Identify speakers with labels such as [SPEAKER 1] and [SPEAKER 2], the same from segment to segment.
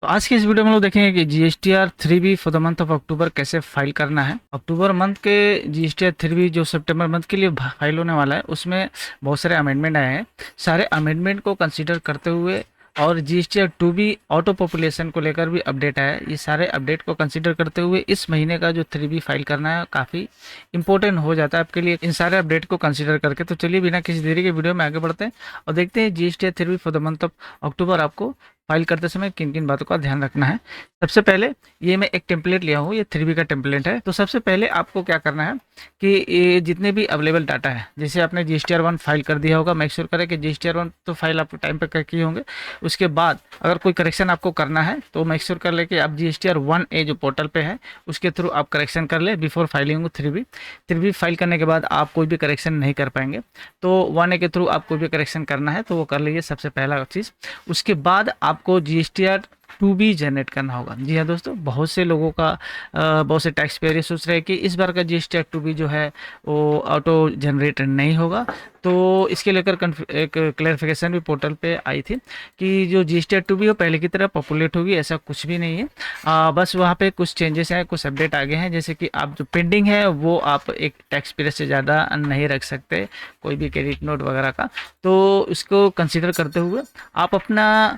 [SPEAKER 1] तो आज की इस वीडियो में लोग देखेंगे कि GSTR 3B for the month of October कैसे फाइल करना है। अक्टूबर मंथ के जीएसटीआर 3B जो सितंबर मंथ के लिए फाइल होने वाला है उसमें बहुत सारे अमेंडमेंट आए हैं। सारे अमेंडमेंट को कंसीडर करते हुए और जीएसटीआर 2B ऑटो पॉपुलेशन को लेकर भी अपडेट आया है। ये सारे अपडेट को कंसीडर करते हुए इस महीने का जो 3B फाइल करना है काफ़ी इंपॉर्टेंट हो जाता है आपके लिए इन सारे अपडेट को कंसीडर करके। तो चलिए बिना किसी देरी के वीडियो में आगे बढ़ते हैं और देखते हैं GSTR 3B for the month of October आपको फाइल करते समय किन किन बातों का ध्यान रखना है। सबसे पहले ये मैं एक टेम्पलेट लिया हूँ, ये 3B का टेम्पलेट है। तो सबसे पहले आपको क्या करना है कि ये जितने भी अवेलेबल डाटा है, जैसे आपने जीएसटीआर 1 फाइल कर दिया होगा, मेक श्योर करें कि जीएसटीआर 1 तो फाइल आप टाइम पर किए होंगे। उसके बाद अगर कोई करेक्शन आपको करना है तो मेक श्योर कर ले कि आप जीएसटीआर 1A जो पोर्टल पे है उसके थ्रू आप करेक्शन कर ले बिफोर फाइलिंग 3B फाइल करने के बाद आप कोई भी करेक्शन नहीं कर पाएंगे। तो 1A के थ्रू आप कोई भी करेक्शन करना है तो वो कर लीजिए, सबसे पहला चीज़। उसके बाद आपको जीएसटीआर 2B जनरेट करना होगा। जी हाँ दोस्तों, बहुत से लोगों का बहुत से टैक्स पेयर ये सोच रहे हैं कि इस बार का जीएसटीआर 2B जो है वो ऑटो जनरेट नहीं होगा। तो इसके लेकर एक क्लैरिफिकेशन भी पोर्टल पे आई थी कि जो जीएसटीआर 2B वो पहले की तरह पॉपुलेट होगी, ऐसा कुछ भी नहीं है। बस वहाँ पे कुछ चेंजेस हैं, कुछ अपडेट आ गए हैं, जैसे कि आप जो पेंडिंग है वो आप एक टैक्स पीरियड से ज़्यादा नहीं रख सकते, कोई भी क्रेडिट नोट वगैरह का। तो इसको कंसिडर करते हुए आप अपना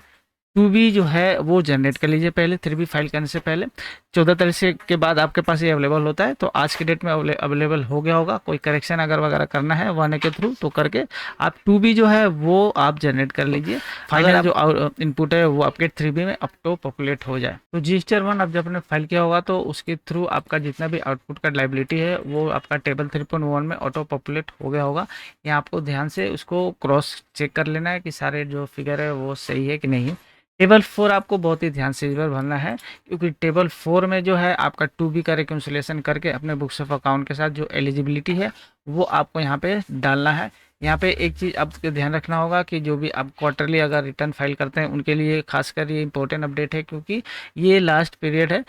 [SPEAKER 1] 2B जो है वो जनरेट कर लीजिए पहले 3B फाइल करने से पहले। 14 तारीख से के बाद आपके पास ये अवेलेबल होता है, तो आज के डेट में अवेलेबल हो गया होगा। कोई करेक्शन अगर वगैरह करना है 1A के थ्रू तो करके आप 2B जो है वो आप जनरेट कर लीजिए। फाइनल जो इनपुट है वो आपके 3B में ऑटो पॉपुलेट हो जाए। तो जीएसटीआर 1 आप जब आपने फाइल किया होगा तो उसके थ्रू आपका जितना भी आउटपुट का लाइबिलिटी है वो आपका टेबल 3.1 में ऑटो पॉपुलेट हो गया होगा। यहाँ आपको ध्यान से उसको क्रॉस चेक कर लेना है कि सारे जो फिगर है वो सही है कि नहीं। टेबल 4 आपको बहुत ही ध्यान से इस बार भरना है, क्योंकि टेबल 4 में जो है आपका 2B का रिकन्सिलिएशन करके अपने बुक्स ऑफ अकाउंट के साथ जो एलिजिबिलिटी है वो आपको यहाँ पे डालना है। यहाँ पे एक चीज़ आपको ध्यान रखना होगा कि जो भी आप क्वार्टरली अगर रिटर्न फाइल करते हैं उनके लिए खासकर ये इंपॉर्टेंट अपडेट है, क्योंकि ये लास्ट पीरियड है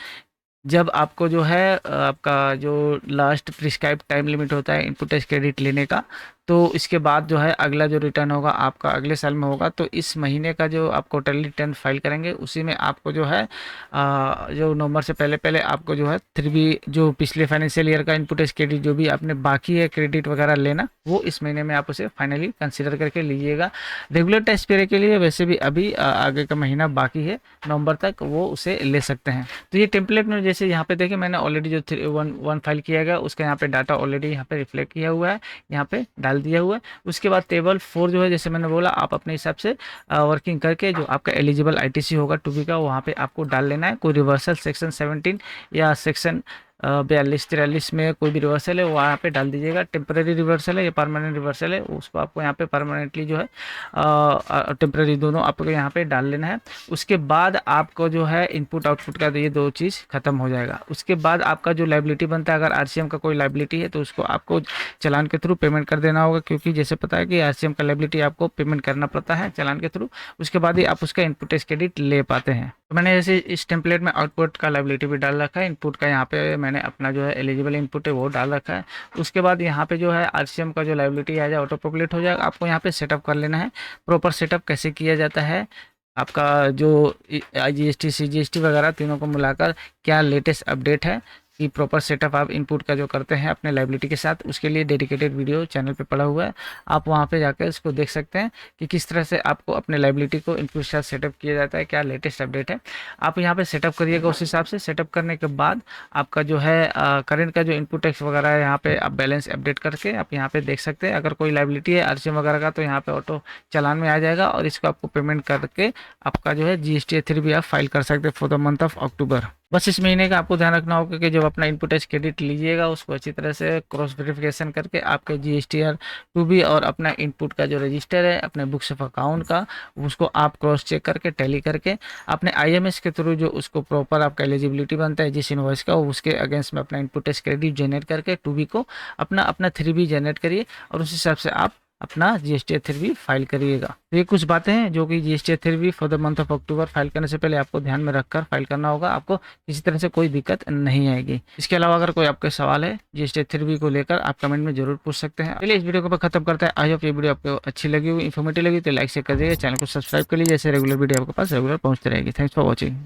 [SPEAKER 1] जब आपको जो है आपका जो लास्ट प्रिस्क्राइब टाइम लिमिट होता है इनपुट टैक्स क्रेडिट लेने का। तो इसके बाद जो है अगला जो रिटर्न होगा आपका अगले साल में होगा। तो इस महीने का जो आप क्वार्टरली रिटर्न फाइल करेंगे उसी में आपको जो है जो नवंबर से पहले पहले आपको जो है 3B जो पिछले फाइनेंशियल ईयर का इनपुट टैक्स क्रेडिट जो भी आपने बाकी है क्रेडिट वगैरह लेना, वो इस महीने में आप उसे फाइनली कंसिडर करके लीजिएगा। रेगुलर टैक्स पेयर के लिए वैसे भी अभी आगे का महीना बाकी है, नवंबर तक वो उसे ले सकते हैं। तो ये टेम्पलेट में जैसे यहाँ पे देखिए मैंने ऑलरेडी जो 1 फाइल किया गया उसका यहाँ पे डाटा ऑलरेडी यहाँ पे रिफ्लेक्ट किया हुआ है, यहाँ पे डाल दिया हुआ है। उसके बाद टेबल 4 जो है जैसे मैंने बोला आप अपने हिसाब से वर्किंग करके जो आपका एलिजिबल आईटीसी होगा 2B का वहाँ पे आपको डाल लेना है। कोई रिवर्सल सेक्शन 17 या सेक्शन 42-43 में कोई भी रिवर्सल है वो वहाँ पे डाल दीजिएगा। टेम्परेरी रिवर्सल है या परमानेंट रिवर्सल है उसको आपको यहाँ पे परमानेंटली जो है टेम्परेरी दोनों आपको यहाँ पे डाल लेना है। उसके बाद आपको जो है इनपुट आउटपुट का ये दो चीज़ खत्म हो जाएगा। उसके बाद आपका जो लाइबिलिटी बनता है, अगर आरसीएम का कोई लाइबिलिटी है तो उसको आपको चालान के थ्रू पेमेंट कर देना होगा, क्योंकि जैसे पता है कि आरसीएम का लाइबिलिटी आपको पेमेंट करना पड़ता है चालान के थ्रू। उसके बाद ही आप उसका इनपुट टैक्स क्रेडिट ले पाते हैं। तो मैंने जैसे इस टेम्पलेट में आउटपुट का लाइबिलिटी भी डाल रखा है, इनपुट का यहाँ पे मैंने अपना जो है एलिजिबल इनपुट है वो डाल रखा है। उसके बाद यहाँ पे जो है आरसीएम का जो लाइबिलिटी आ जाए ऑटो पॉपुलेट हो जाएगा। आपको यहाँ पे सेटअप कर लेना है। प्रॉपर सेटअप कैसे किया जाता है, आपका जो जीएसटी सीजीएसटी वगैरह तीनों को मिलाकर क्या लेटेस्ट अपडेट है कि प्रॉपर सेटअप आप इनपुट का जो करते हैं अपने लाइबिलिटी के साथ, उसके लिए डेडिकेटेड वीडियो चैनल पे पड़ा हुआ है। आप वहाँ पे जाकर इसको देख सकते हैं कि किस तरह से आपको अपने लाइबिलिटी को इनपुट के साथ सेटअप किया जाता है, क्या लेटेस्ट अपडेट है। आप यहाँ पे सेटअप करिएगा उस हिसाब से। सेटअप करने के बाद आपका जो है करेंट का जो इनपुट टैक्स वगैरह है यहाँ पे आप बैलेंस अपडेट करके आप यहाँ पे देख सकते हैं। अगर कोई लाइबिलिटी है आरसीएम वगैरह का तो यहाँ पे ऑटो चालान में आ जाएगा और इसको आपको पेमेंट करके आपका जो है जीएसटी 3B आप फाइल कर सकते हैं for the month of October. बस इस महीने का आपको ध्यान रखना होगा कि जब अपना इनपुट टैक्स क्रेडिट लीजिएगा उसको अच्छी तरह से क्रॉस वेरिफिकेशन करके आपके जीएसटीआर 2B और अपना इनपुट का जो रजिस्टर है अपने बुक्स ऑफ अकाउंट का उसको आप क्रॉस चेक करके टैली करके अपने आईएमएस के थ्रू जो उसको प्रॉपर आपका एलिजिबिलिटी बनता है जिस इनवॉइस का उसके अगेंस्ट में अपना इनपुट टैक्स क्रेडिट जनरेट करके 2B को अपना 3B जनरेट करिए और उस हिसाब से आप अपना जीएसटीआर 3B फाइल करिएगा। तो ये कुछ बातें हैं जो कि GSTR 3B for the month of October file करने से पहले आपको ध्यान में रखकर फाइल करना होगा। आपको किसी तरह से कोई दिक्कत नहीं आएगी। इसके अलावा अगर कोई आपके सवाल है जीएसटीआर 3B को लेकर आप कमेंट में जरूर पूछ सकते हैं। चलिए इस वीडियो को खत्म करते हैं। आई होप ये वीडियो आपको अच्छी लगी हुई, इन्फॉर्मेटिव लगी तो लाइक शेयर कर दीजिए, चैनल को सब्सक्राइब कर लीजिए, जैसे रेगुलर वीडियो आपके पास रेगुलर पहुंचती रहेगी। Thanks for watching.